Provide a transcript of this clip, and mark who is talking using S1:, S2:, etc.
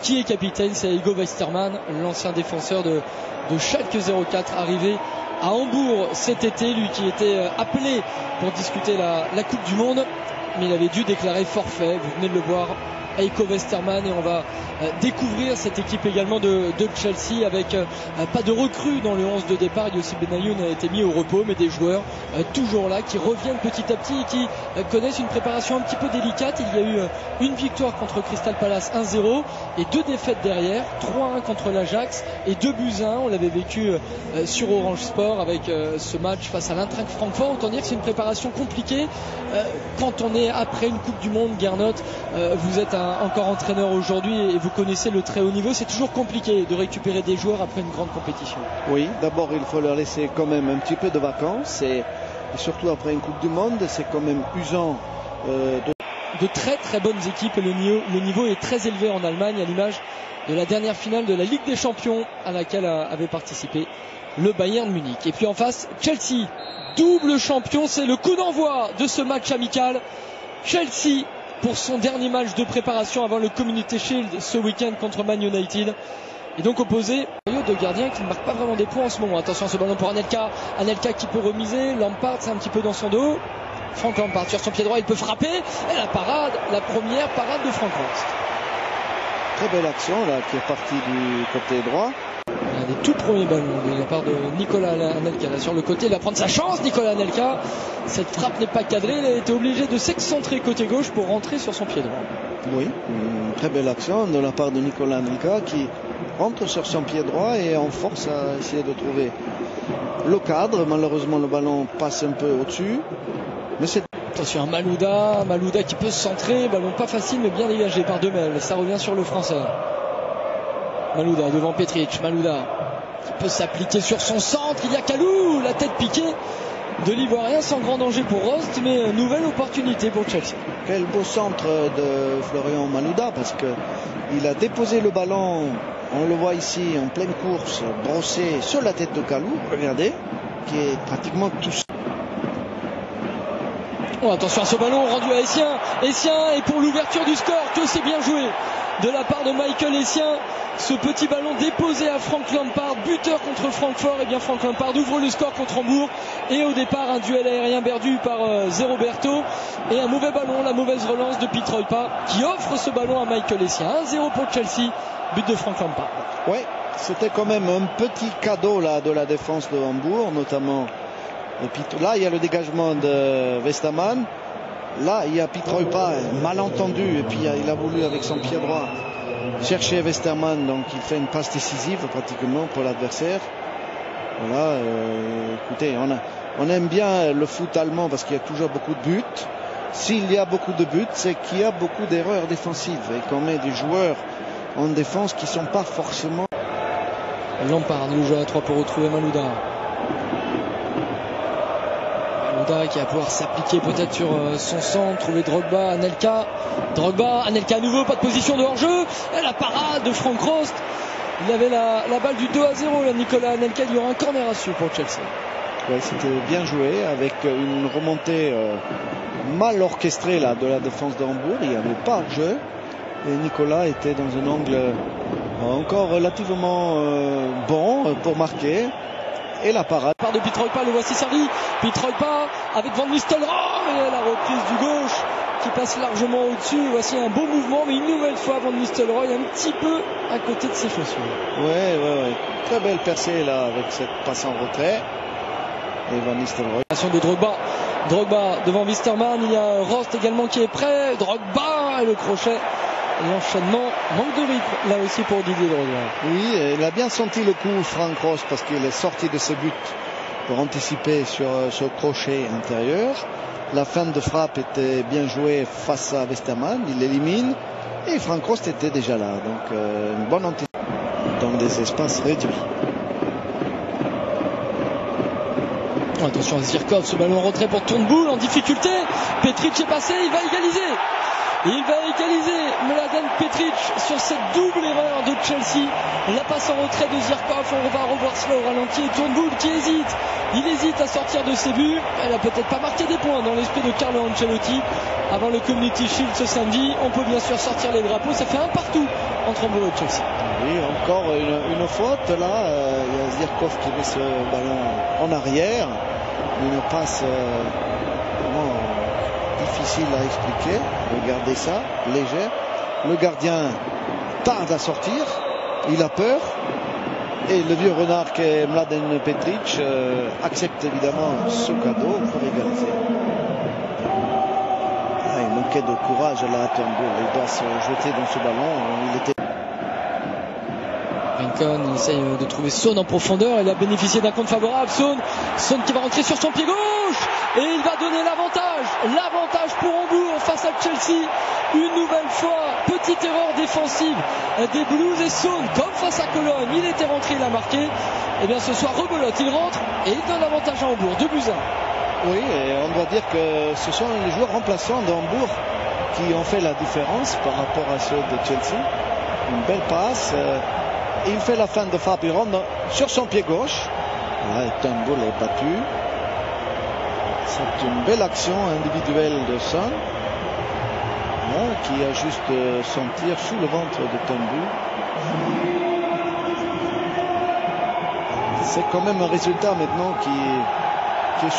S1: qui est capitaine. C'est Hugo Westermann, l'ancien défenseur de Schalke 04, arrivé à Hambourg cet été, lui qui était appelé pour discuter la Coupe du Monde, mais il avait dû déclarer forfait. Vous venez de le voir, Heiko Westermann, et on va découvrir cette équipe également de Chelsea avec pas de recrues dans le 11 de départ. Yossi Benayoun a été mis au repos, mais des joueurs toujours là qui reviennent petit à petit et qui connaissent une préparation un petit peu délicate. Il y a eu une victoire contre Crystal Palace 1-0 et 2 défaites derrière, 3-1 contre l'Ajax et 2-1. On l'avait vécu sur Orange Sport avec ce match face à l'Eintracht Francfort. Autant dire que c'est une préparation compliquée quand on est après une Coupe du Monde. Gernot, vous êtes encore entraîneur aujourd'hui et vous connaissez le très haut niveau. C'est toujours compliqué de récupérer des joueurs après une grande compétition.
S2: Oui, d'abord il faut leur laisser quand même un petit peu de vacances et surtout après une Coupe du Monde, c'est quand même usant
S1: de très très bonnes équipes et le niveau est très élevé en Allemagne, à l'image de la dernière finale de la Ligue des Champions à laquelle avait participé le Bayern Munich. Et puis en face, Chelsea, double champion, c'est le coup d'envoi de ce match amical. Chelsea pour son dernier match de préparation avant le Community Shield ce week-end contre Man United. Et donc opposé de gardien qui ne marque pas vraiment des points en ce moment. Attention à ce ballon pour Anelka qui peut remiser. Lampard, c'est un petit peu dans son dos. Frank Lampard sur son pied droit, il peut frapper. Et la parade, la première parade de Frank Rost.
S2: Très belle action là qui est partie du côté droit.
S1: Un des tout premiers ballons de la part de Nicolas Anelka là sur le côté. Il va prendre sa chance, Nicolas Anelka. Cette frappe n'est pas cadrée. Il a été obligé de s'excentrer côté gauche pour rentrer sur son pied droit.
S2: Oui, une très belle action de la part de Nicolas Anelka qui rentre sur son pied droit et en force à essayer de trouver le cadre. Malheureusement le ballon passe un peu au-dessus. Mais c'est...
S1: Attention à Malouda qui peut se centrer. Ballon pas facile mais bien dégagé par Demel. Ça revient sur le français. Malouda devant Petric. Malouda qui peut s'appliquer sur son centre. Il y a Kalou, la tête piquée de l'Ivoirien sans grand danger pour Rost, mais nouvelle opportunité pour Chelsea.
S2: Quel beau centre de Florian Malouda parce qu'il a déposé le ballon, on le voit ici en pleine course, brossé sur la tête de Kalou, regardez, qui est pratiquement tout seul.
S1: Oh, attention à ce ballon rendu à Essien et pour l'ouverture du score, que c'est bien joué de la part de Michael Essien. Ce petit ballon déposé à Frank Lampard, buteur contre Francfort. Et bien Frank Lampard ouvre le score contre Hambourg. Et au départ un duel aérien perdu par Zé Roberto. Et un mauvais ballon, la mauvaise relance de Pietroipa qui offre ce ballon à Michael Essien. 1-0 pour Chelsea, but de Frank Lampard.
S2: Oui, c'était quand même un petit cadeau là de la défense de Hambourg, notamment. Là il y a le dégagement de Westermann. Là il y a Pietroipa malentendu et puis il a voulu avec son pied droit chercher Westermann, donc il fait une passe décisive pratiquement pour l'adversaire. Voilà, écoutez, on aime bien le foot allemand parce qu'il y a toujours beaucoup de buts. S'il y a beaucoup de buts, c'est qu'il y a beaucoup d'erreurs défensives et qu'on met des joueurs en défense qui ne sont pas forcément...
S1: Lampard, le jeu à 3 pour retrouver Malouda. Malouda qui va pouvoir s'appliquer peut-être sur son centre, trouver Drogba, Anelka à nouveau, pas de position de hors-jeu. Et la parade de Frank Rost. Il avait la balle du 2-0 là, Nicolas Anelka. Il y aura un corner à suivre pour Chelsea.
S2: Ouais, c'était bien joué avec une remontée mal orchestrée là, de la défense de Hambourg. Il n'y avait pas de jeu et Nicolas était dans un angle encore relativement bon pour marquer. Et la parade
S1: de Pietroipa, le voici servi. Pietroipa avec Van Nistelrooy et la reprise du gauche qui passe largement au-dessus. Voici un beau mouvement, mais une nouvelle fois Van Nistelrooy un petit peu à côté de ses chaussures.
S2: Ouais. Très belle percée là avec cette passe en retrait. Et Van Nistelrooy.
S1: De Drogba devant Westermann. Il y a Rost également qui est prêt. Drogba et le crochet. Et l'enchaînement, manque de rythme là aussi pour Didier Drogba.
S2: Oui, il a bien senti le coup Frank Rost parce qu'il est sorti de ses buts pour anticiper sur ce crochet intérieur. La fin de frappe était bien jouée face à Westermann, il l'élimine et Frank Rost était déjà là, donc une bonne anticipation dans des espaces réduits.
S1: Attention à Zirkov, ce ballon en retrait pour Turnbull en difficulté. Petric est passé, il va égaliser. Mladen Petric sur cette double erreur de Chelsea. La passe en retrait de Zirkov, on va revoir cela au ralenti. Et Turnbull qui hésite. Il hésite à sortir de ses buts. Elle a peut-être pas marqué des points dans l'esprit de Carlo Ancelotti. Avant le Community Shield ce samedi, on peut bien sûr sortir les drapeaux. Ça fait un partout entre Hambourg et Chelsea.
S2: Oui, encore une faute là. Il y a Zirkov qui met ce ballon en arrière. Une passe vraiment difficile à expliquer. Regardez ça, légère. Le gardien tarde à sortir. Il a peur. Et le vieux renard qui est Mladen Petric accepte évidemment ce cadeau pour égaliser. Il manquait de courage là à Turnbull. Il doit se jeter dans ce ballon. Il était...
S1: Rincon il essaye de trouver Son en profondeur. Il a bénéficié d'un compte favorable. Son qui va rentrer sur son pied gauche. Et il va donner l'avantage. L'avantage pour Hambourg face à Chelsea. Une nouvelle fois, petite erreur défensive des Blues et Son, comme face à Cologne, il était rentré, il a marqué. Et bien ce soir, rebelote, il rentre et il donne l'avantage à Hambourg, 2-1.
S2: Oui, et on doit dire que ce sont les joueurs remplaçants de Hambourg qui ont fait la différence par rapport à ceux de Chelsea. Une belle passe. Il fait la fin de frappe, il rentre sur son pied gauche. Là, Turnbull est battu. C'est une belle action individuelle de Son. Qui ajuste son tir sous le ventre de Turnbull. C'est quand même un résultat maintenant qui est